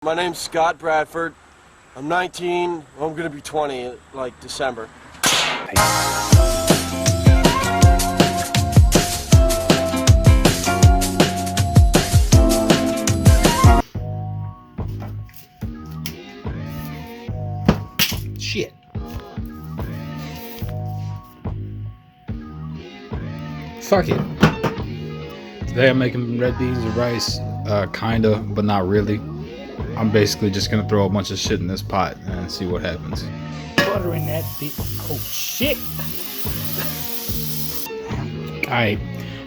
My name's Scott Bradford. I'm 19. I'm gonna be 20 like December. Shit. Fuck it. Today I'm making red beans and rice, kinda, but not really. I'm basically just gonna throw a bunch of shit in this pot and see what happens. Butter in that bitch. Oh shit. Alright,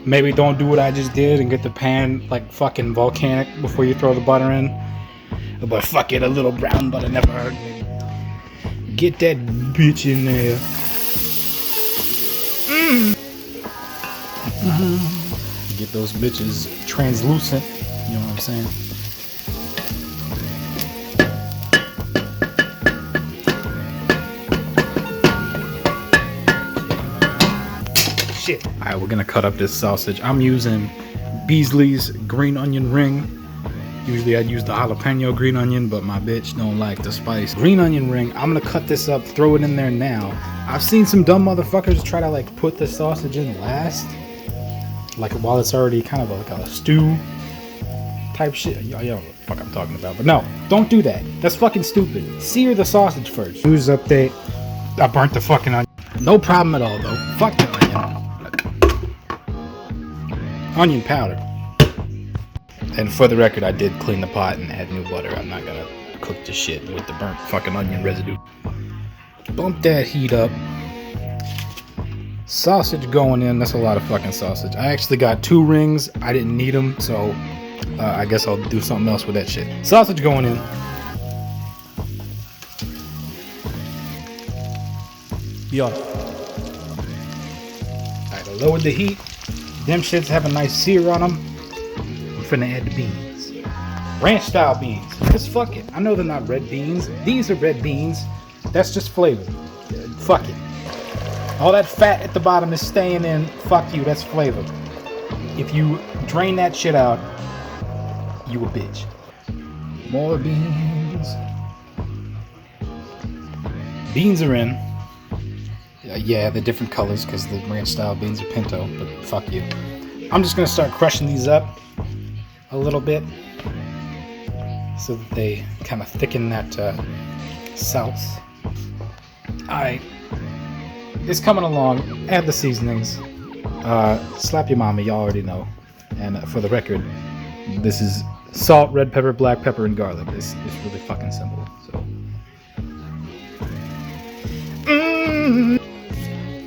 maybe don't do what I just did and get the pan like fucking volcanic before you throw the butter in. But fuck it, a little brown butter never hurt me. Get that bitch in there. Get those bitches translucent. You know what I'm saying? Shit. Alright, we're gonna cut up this sausage. I'm using Beasley's green onion ring. Usually I'd use the jalapeno green onion, but my bitch don't like the spice. Green onion ring. I'm gonna cut this up, throw it in there now. I've seen some dumb motherfuckers try to like put the sausage in last, like while it's already kind of like a stew type shit. Y'all know what the fuck I'm talking about. But no, don't do that. That's fucking stupid. Sear the sausage first. News update. I burnt the fucking onion. No problem at all though. Fuck the onion. Onion powder. And for the record, I did clean the pot and add new butter. I'm not gonna cook the shit with the burnt fucking onion residue. Bump that heat up. Sausage going in. That's a lot of fucking sausage. I actually got 2 rings. I didn't need them, so I guess I'll do something else with that shit. Sausage going in. Alright, I lowered the heat. Them shits have a nice sear on them. I'm finna add the beans. Ranch style beans. Just fuck it. I know they're not red beans. These are red beans. That's just flavor. Fuck it. All that fat at the bottom is staying in. Fuck you. That's flavor. If you drain that shit out, you a bitch. More beans. Beans are in. Yeah, they're different colors because the ranch style beans are pinto, but fuck you. I'm just gonna start crushing these up a little bit so that they kind of thicken that sauce. Alright, it's coming along. Add the seasonings. Slap your mama, y'all already know. And for the record, this is salt, red pepper, black pepper, and garlic. It's really fucking simple. So.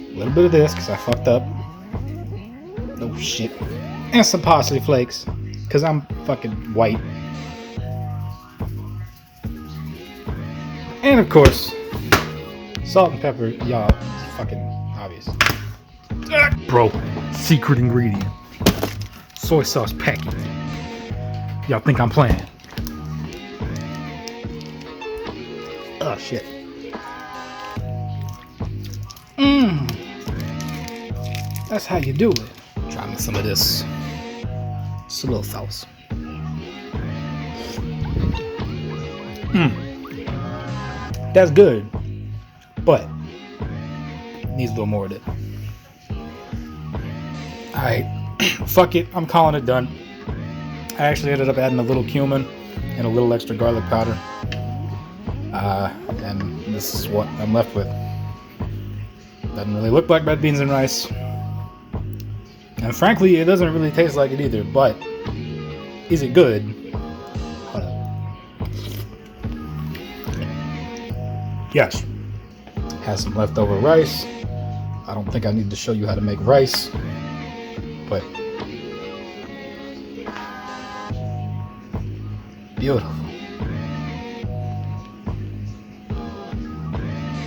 A little bit of this because I fucked up. Oh shit. And some parsley flakes because I'm fucking white. And of course, salt and pepper. Y'all, it's fucking obvious. Bro, secret ingredient. Soy sauce packet. Y'all think I'm playing? Oh shit. That's how you do it. Try me some of this. Just a little sauce. That's good, but needs a little more of it. Alright, fuck it. I'm calling it done. I actually ended up adding a little cumin and a little extra garlic powder. And this is what I'm left with. Doesn't really look like red beans and rice. And frankly, it doesn't really taste like it either, but is it good? Hold up. Yes. Has some leftover rice. I don't think I need to show you how to make rice, but beautiful.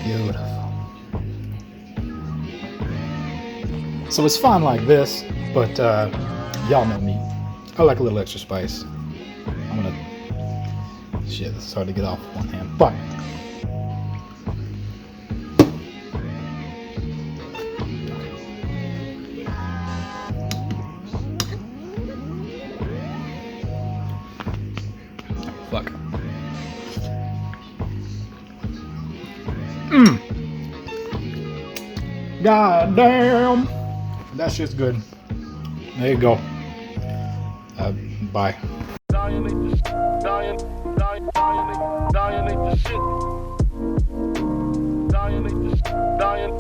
Beautiful. So it's fine like this, but y'all know me. I like a little extra spice. I'm gonna... Shit, it's hard to get off with one hand, but... Fuck. God damn. That shit's good. There you go. Bye. Dying ain't the shit. Dying ain't the dying.